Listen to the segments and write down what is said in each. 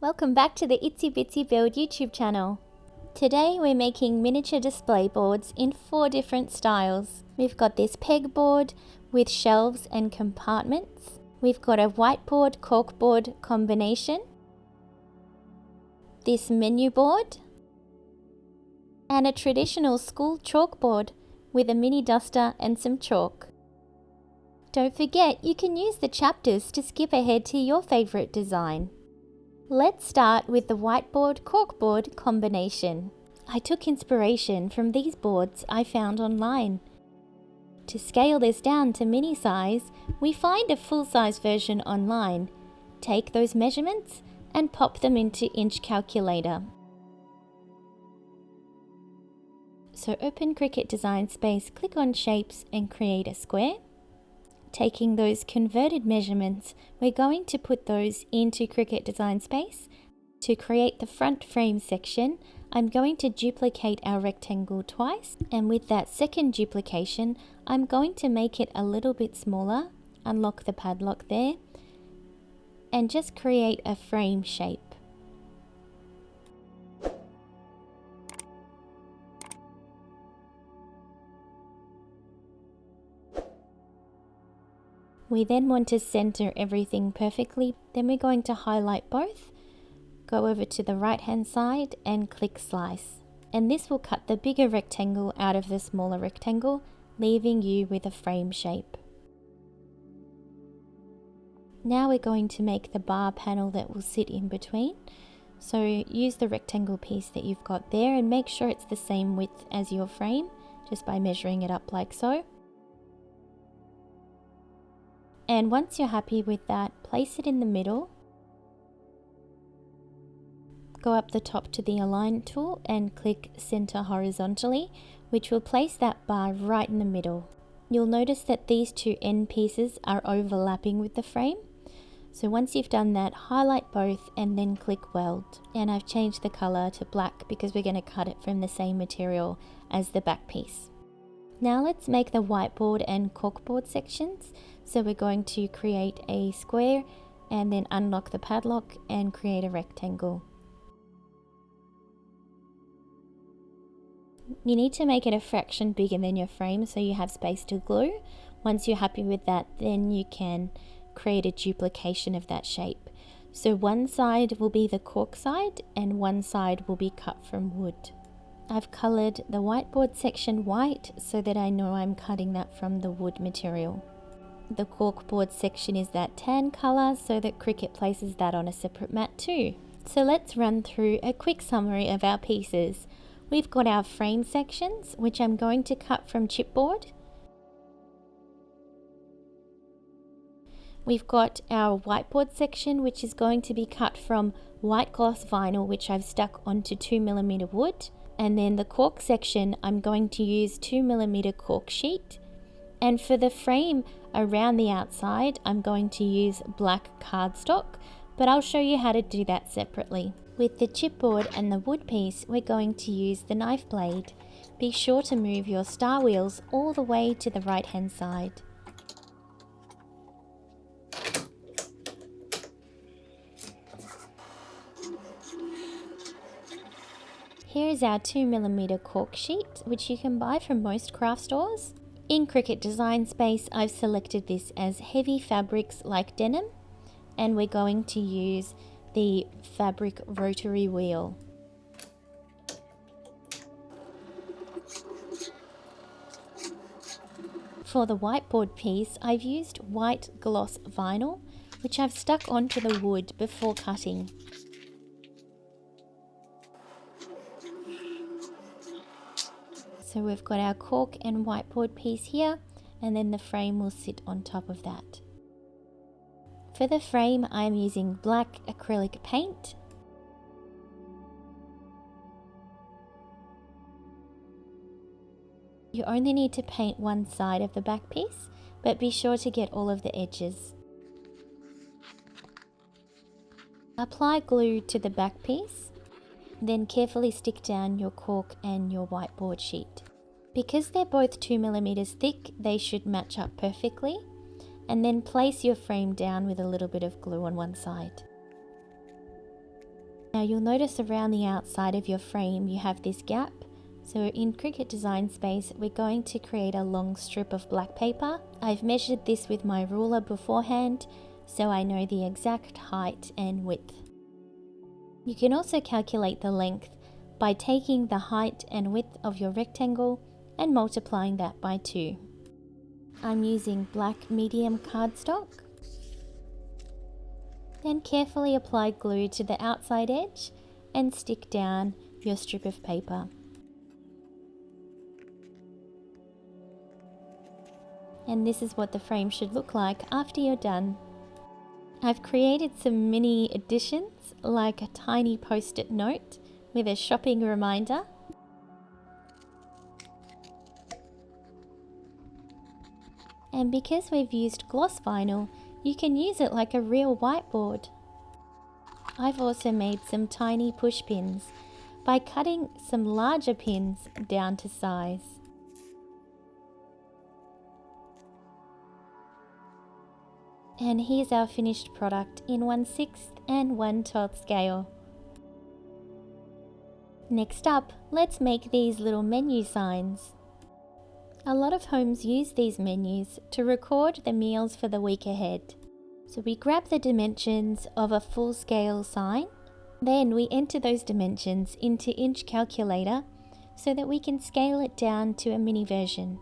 Welcome back to the ItsyBitsyBuild YouTube channel. Today we're making miniature display boards in 4 different styles. We've got this pegboard with shelves and compartments. We've got a whiteboard corkboard combination, this menu board, and a traditional school chalkboard with a mini duster and some chalk. Don't forget, you can use the chapters to skip ahead to your favorite design. Let's start with the whiteboard corkboard combination. I took inspiration from these boards I found online. To scale this down to mini size, we find a full-size version online. Take those measurements and pop them into inch calculator. So open Cricut Design Space, click on Shapes and create a square. Taking those converted measurements, we're going to put those into Cricut Design Space. To create the front frame section, I'm going to duplicate our rectangle twice, and with that second duplication, I'm going to make it a little bit smaller, unlock the padlock there, and just create a frame shape. We then want to center everything perfectly. Then we're going to highlight both, go over to the right hand side and click slice. And this will cut the bigger rectangle out of the smaller rectangle, leaving you with a frame shape. Now we're going to make the bar panel that will sit in between. So use the rectangle piece that you've got there and make sure it's the same width as your frame, just by measuring it up like so. And once you're happy with that, place it in the middle. Go up the top to the Align tool and click Center Horizontally, which will place that bar right in the middle. You'll notice that these two end pieces are overlapping with the frame. So once you've done that, highlight both and then click Weld. And I've changed the color to black because we're going to cut it from the same material as the back piece. Now let's make the whiteboard and corkboard sections. So we're going to create a square and then unlock the padlock and create a rectangle. You need to make it a fraction bigger than your frame so you have space to glue. Once you're happy with that, then you can create a duplication of that shape. So one side will be the cork side and one side will be cut from wood. I've colored the whiteboard section white so that I know I'm cutting that from the wood material. The corkboard section is that tan color so that Cricut places that on a separate mat too. So let's run through a quick summary of our pieces. We've got our frame sections, which I'm going to cut from chipboard. We've got our whiteboard section, which is going to be cut from white gloss vinyl, which I've stuck onto 2mm wood. And then the cork section, I'm going to use 2mm cork sheet. And for the frame around the outside, I'm going to use black cardstock, but I'll show you how to do that separately. With the chipboard and the wood piece, we're going to use the knife blade. Be sure to move your star wheels all the way to the right hand side. Here is our 2mm cork sheet, which you can buy from most craft stores. In Cricut Design Space, I've selected this as heavy fabrics like denim, and we're going to use the fabric rotary wheel. For the whiteboard piece, I've used white gloss vinyl, which I've stuck onto the wood before cutting. So we've got our cork and whiteboard piece here, and then the frame will sit on top of that. For the frame, I'm using black acrylic paint. You only need to paint one side of the back piece, but be sure to get all of the edges. Apply glue to the back piece. Then carefully stick down your cork and your whiteboard sheet. Because they're both 2mm thick, they should match up perfectly. And then place your frame down with a little bit of glue on one side. Now you'll notice around the outside of your frame you have this gap. So in Cricut Design Space, we're going to create a long strip of black paper. I've measured this with my ruler beforehand, so I know the exact height and width. You can also calculate the length by taking the height and width of your rectangle and multiplying that by 2. I'm using black medium cardstock. Then carefully apply glue to the outside edge and stick down your strip of paper. And this is what the frame should look like after you're done. I've created some mini additions, like a tiny post-it note with a shopping reminder. And because we've used gloss vinyl, you can use it like a real whiteboard. I've also made some tiny push pins by cutting some larger pins down to size. And here's our finished product in 1/6 and 1/12 scale. Next up, let's make these little menu signs. A lot of homes use these menus to record the meals for the week ahead. So we grab the dimensions of a full scale sign, then we enter those dimensions into inch calculator so that we can scale it down to a mini version.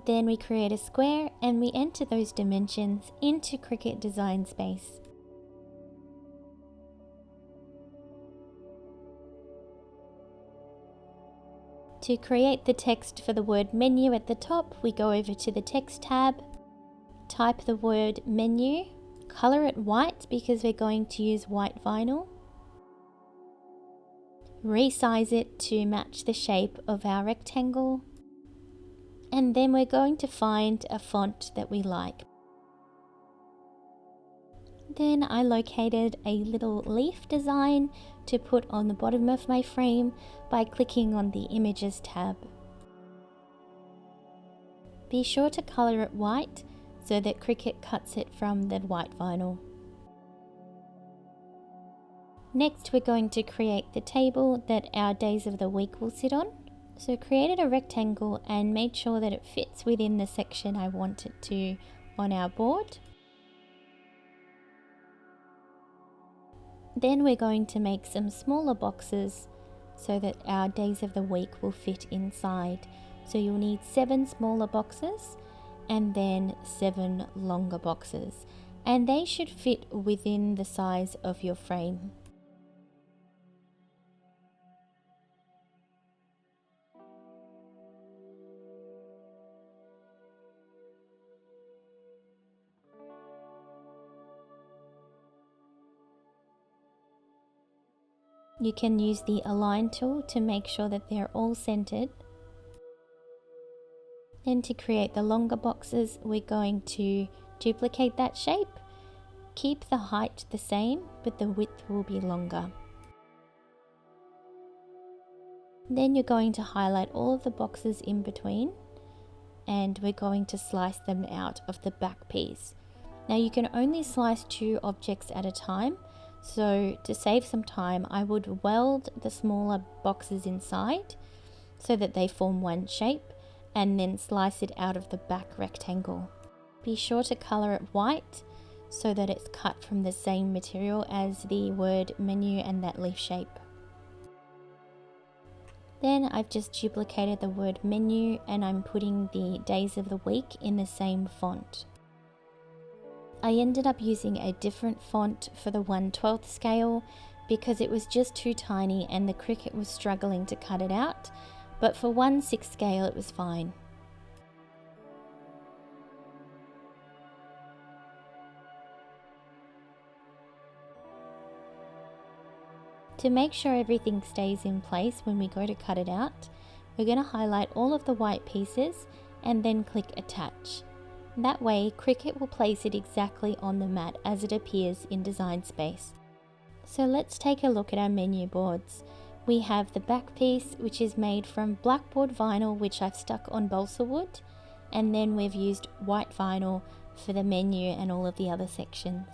Then we create a square and we enter those dimensions into Cricut Design Space. To create the text for the word menu at the top, we go over to the text tab, type the word menu, color it white because we're going to use white vinyl, resize it to match the shape of our rectangle, and then we're going to find a font that we like. Then I located a little leaf design to put on the bottom of my frame by clicking on the Images tab. Be sure to color it white so that Cricut cuts it from the white vinyl. Next, we're going to create the table that our days of the week will sit on. So created a rectangle and made sure that it fits within the section I want it to on our board. Then we're going to make some smaller boxes so that our days of the week will fit inside. So you'll need 7 smaller boxes and then 7 longer boxes, and they should fit within the size of your frame. You can use the Align tool to make sure that they're all centered. Then to create the longer boxes, we're going to duplicate that shape, keep the height the same, but the width will be longer. Then you're going to highlight all of the boxes in between, and we're going to slice them out of the back piece. Now you can only slice 2 objects at a time. So to save some time, I would weld the smaller boxes inside so that they form one shape, and then slice it out of the back rectangle. Be sure to color it white so that it's cut from the same material as the word menu and that leaf shape. Then I've just duplicated the word menu and I'm putting the days of the week in the same font. I ended up using a different font for the 1/12 scale because it was just too tiny and the Cricut was struggling to cut it out, but for 1/6 scale it was fine. To make sure everything stays in place when we go to cut it out, we're going to highlight all of the white pieces and then click Attach. That way, Cricut will place it exactly on the mat as it appears in Design Space. So let's take a look at our menu boards. We have the back piece, which is made from Blackboard vinyl, which I've stuck on Balsawood, and then we've used white vinyl for the menu and all of the other sections.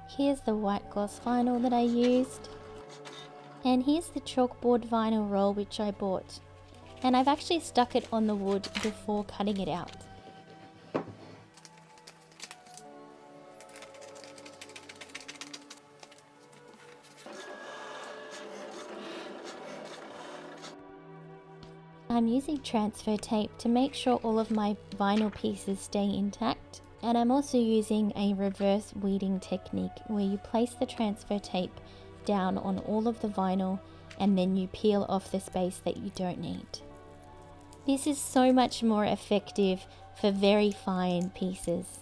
Here's the white gloss vinyl that I used. And here's the chalkboard vinyl roll which I bought. And I've actually stuck it on the wood before cutting it out. I'm using transfer tape to make sure all of my vinyl pieces stay intact, and I'm also using a reverse weeding technique where you place the transfer tape down on all of the vinyl and then you peel off the space that you don't need. This is so much more effective for very fine pieces.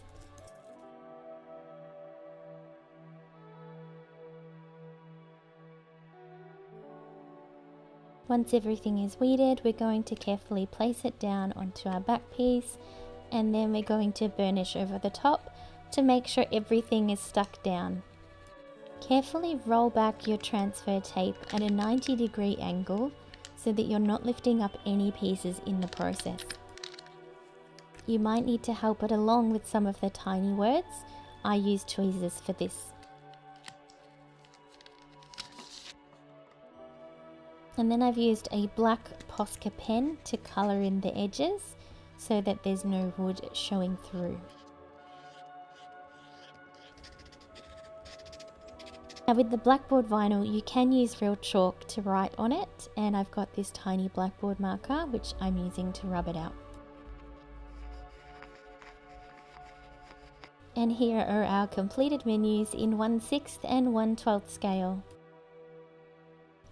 Once everything is weeded, we're going to carefully place it down onto our back piece, and then we're going to burnish over the top to make sure everything is stuck down. Carefully roll back your transfer tape at a 90-degree angle so that you're not lifting up any pieces in the process. You might need to help it along with some of the tiny words. I use tweezers for this. And then I've used a black Posca pen to colour in the edges so that there's no wood showing through. Now with the Blackboard vinyl, you can use real chalk to write on it, and I've got this tiny Blackboard marker which I'm using to rub it out. And here are our completed menus in 1/6 and 1/12 scale.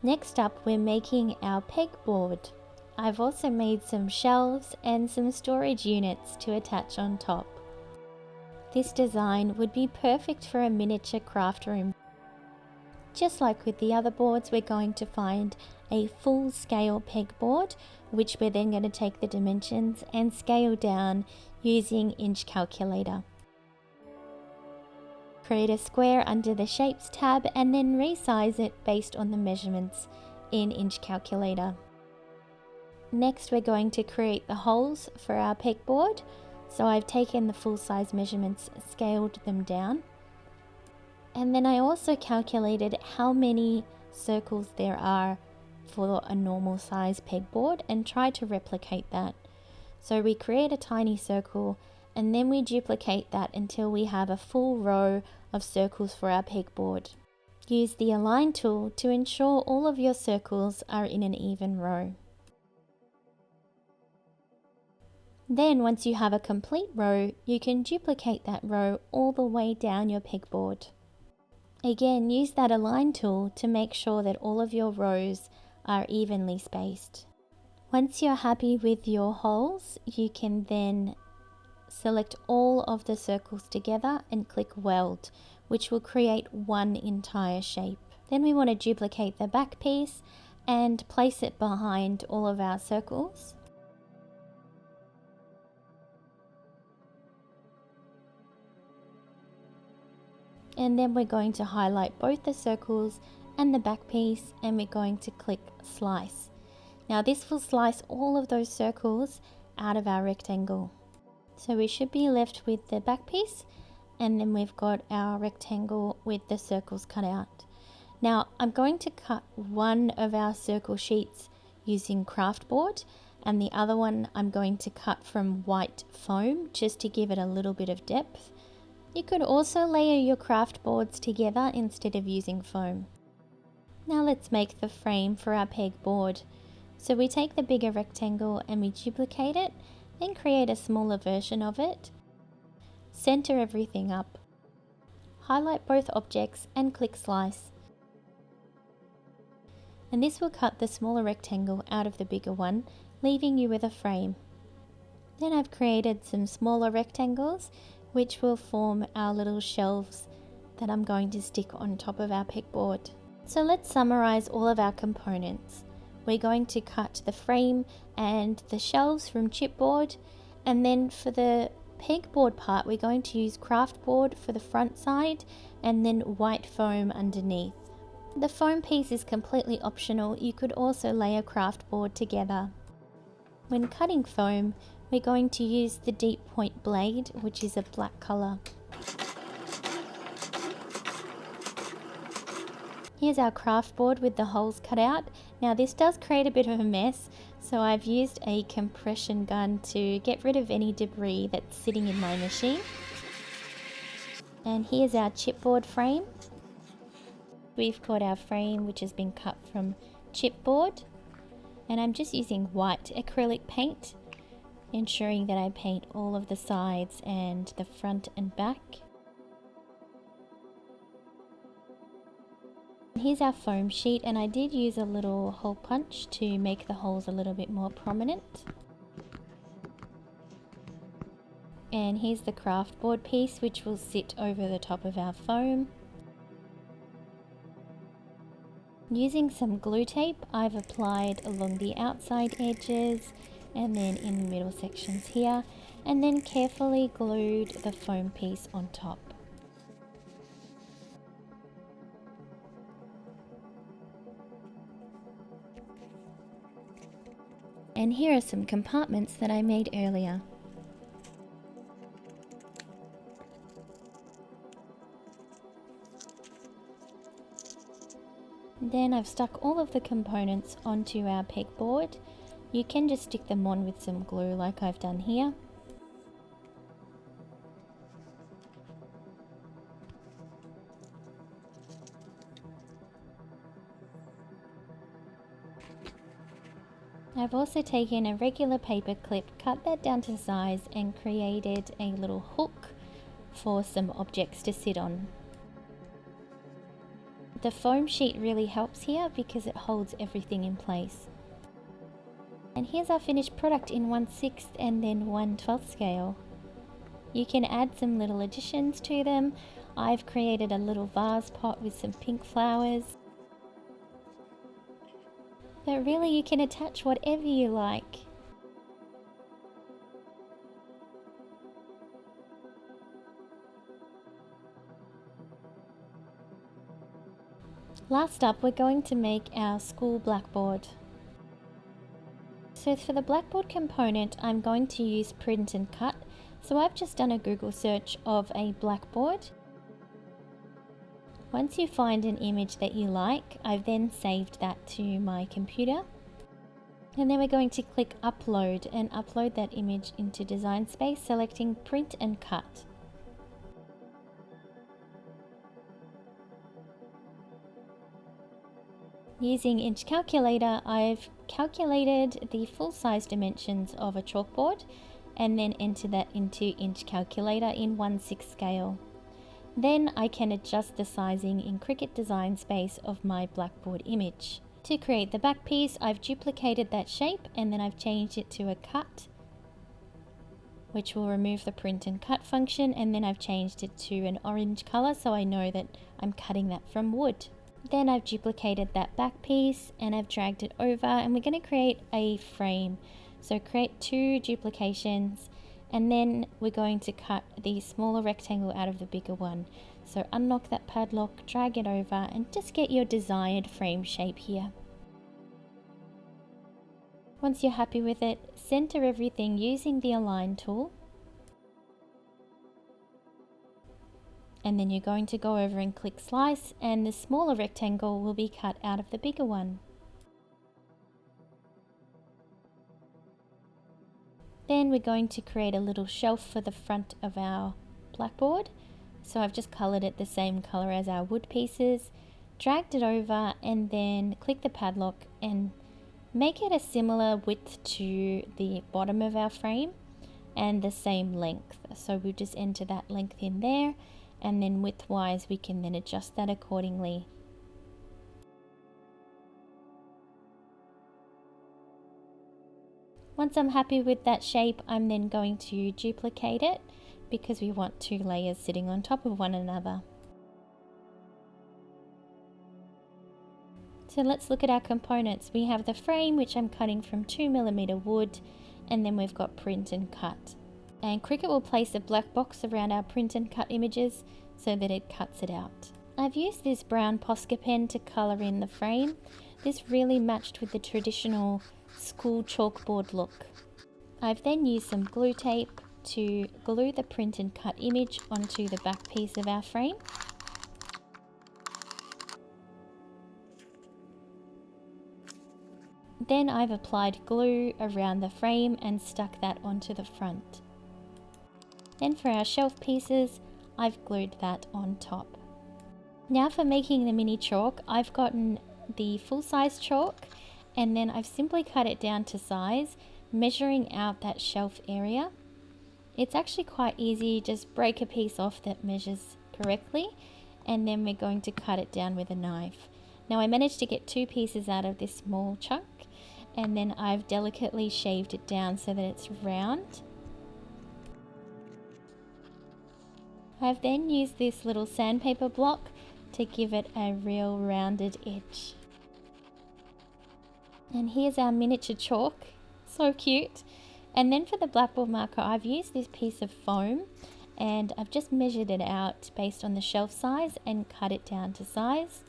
Next up, we're making our pegboard. I've also made some shelves and some storage units to attach on top. This design would be perfect for a miniature craft room. Just like with the other boards, we're going to find a full scale pegboard, which we're then going to take the dimensions and scale down using inch calculator. Create a square under the Shapes tab and then resize it based on the measurements in inch calculator. Next, we're going to create the holes for our pegboard. So I've taken the full size measurements, scaled them down. And then I also calculated how many circles there are for a normal size pegboard and tried to replicate that. So we create a tiny circle and then we duplicate that until we have a full row of circles for our pegboard. Use the Align tool to ensure all of your circles are in an even row. Then once you have a complete row, you can duplicate that row all the way down your pegboard. Again, use that Align tool to make sure that all of your rows are evenly spaced. Once you're happy with your holes, you can then select all of the circles together and click Weld, which will create one entire shape. Then we want to duplicate the back piece and place it behind all of our circles. And then we're going to highlight both the circles and the back piece, and we're going to click Slice. Now this will slice all of those circles out of our rectangle. So we should be left with the back piece, and then we've got our rectangle with the circles cut out. Now I'm going to cut one of our circle sheets using Craftboard, and the other one I'm going to cut from white foam just to give it a little bit of depth. You could also layer your craft boards together instead of using foam. Now let's make the frame for our pegboard. So we take the bigger rectangle and we duplicate it, then create a smaller version of it. Center everything up. Highlight both objects and click Slice. And this will cut the smaller rectangle out of the bigger one, leaving you with a frame. Then I've created some smaller rectangles which will form our little shelves that I'm going to stick on top of our pegboard. So let's summarize all of our components. We're going to cut the frame and the shelves from chipboard, and then for the pegboard part we're going to use Craftboard for the front side and then white foam underneath. The foam piece is completely optional. You could also layer Craftboard together. When cutting foam, we're going to use the deep point blade, which is a black color. Here's our craft board with the holes cut out. Now this does create a bit of a mess, so I've used a compression gun to get rid of any debris that's sitting in my machine. And here's our chipboard frame. We've got our frame which has been cut from chipboard, and I'm just using white acrylic paint, ensuring that I paint all of the sides and the front and back. Here's our foam sheet, and I did use a little hole punch to make the holes a little bit more prominent. And here's the craft board piece, which will sit over the top of our foam. Using some glue tape, I've applied along the outside edges and then in the middle sections here, and then carefully glued the foam piece on top. And here are some compartments that I made earlier. Then I've stuck all of the components onto our pegboard. You can just stick them on with some glue like I've done here. I've also taken a regular paper clip, cut that down to size and created a little hook for some objects to sit on. The foam sheet really helps here because it holds everything in place. And here's our finished product in 1/6 and then 1/12 scale. You can add some little additions to them. I've created a little vase pot with some pink flowers. But really you can attach whatever you like. Last up, we're going to make our school blackboard. So for the blackboard component, I'm going to use print and cut. So I've just done a Google search of a blackboard. Once you find an image that you like, I've then saved that to my computer. And then we're going to click upload and upload that image into Design Space, selecting print and cut. Using Inch Calculator, I've calculated the full size dimensions of a chalkboard and then enter that into Inch Calculator in 1/6 scale. Then I can adjust the sizing in Cricut Design Space of my blackboard image. To create the back piece, I've duplicated that shape and then I've changed it to a cut, which will remove the print and cut function, and then I've changed it to an orange color so I know that I'm cutting that from wood. Then I've duplicated that back piece and I've dragged it over, and we're going to create a frame. So create 2 duplications, and then we're going to cut the smaller rectangle out of the bigger one. So unlock that padlock, drag it over, and just get your desired frame shape here. Once you're happy with it, center everything using the align tool. And then you're going to go over and click slice, and the smaller rectangle will be cut out of the bigger one. Then we're going to create a little shelf for the front of our blackboard. So I've just colored it the same color as our wood pieces, dragged it over, and then click the padlock and make it a similar width to the bottom of our frame and the same length. So we'll just enter that length in there, and then width wise we can then adjust that accordingly. Once I'm happy with that shape, I'm then going to duplicate it because we want 2 layers sitting on top of one another. So let's look at our components. We have the frame, which I'm cutting from 2mm wood, and then we've got print and cut. And Cricut will place a black box around our print and cut images so that it cuts it out. I've used this brown Posca pen to colour in the frame. This really matched with the traditional school chalkboard look. I've then used some glue tape to glue the print and cut image onto the back piece of our frame. Then I've applied glue around the frame and stuck that onto the front. Then for our shelf pieces, I've glued that on top. Now for making the mini chalk, I've gotten the full-size chalk and then I've simply cut it down to size, measuring out that shelf area. It's actually quite easy, just break a piece off that measures correctly and then we're going to cut it down with a knife. Now I managed to get 2 pieces out of this small chunk and then I've delicately shaved it down so that it's round. I've then used this little sandpaper block to give it a real rounded edge. And here's our miniature chalk, so cute. And then for the Blackboard marker, I've used this piece of foam and I've just measured it out based on the shelf size and cut it down to size.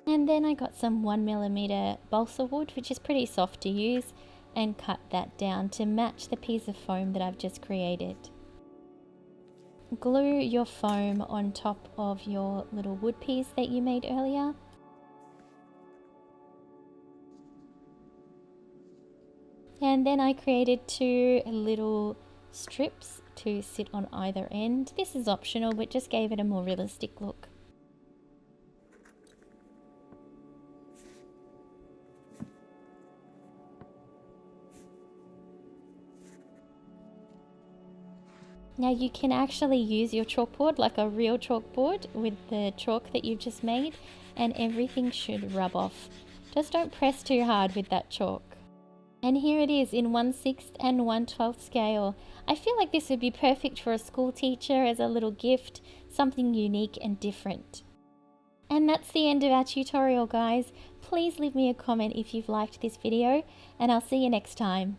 And then I got some 1mm Balsawood, which is pretty soft to use, and cut that down to match the piece of foam that I've just created. Glue your foam on top of your little wood piece that you made earlier. And then I created 2 little strips to sit on either end. This is optional, but just gave it a more realistic look. Now you can actually use your chalkboard like a real chalkboard with the chalk that you've just made and everything should rub off. Just don't press too hard with that chalk. And here it is in 1/6 and 1/12 scale. I feel like this would be perfect for a school teacher as a little gift, something unique and different. And that's the end of our tutorial, guys. Please leave me a comment if you've liked this video and I'll see you next time.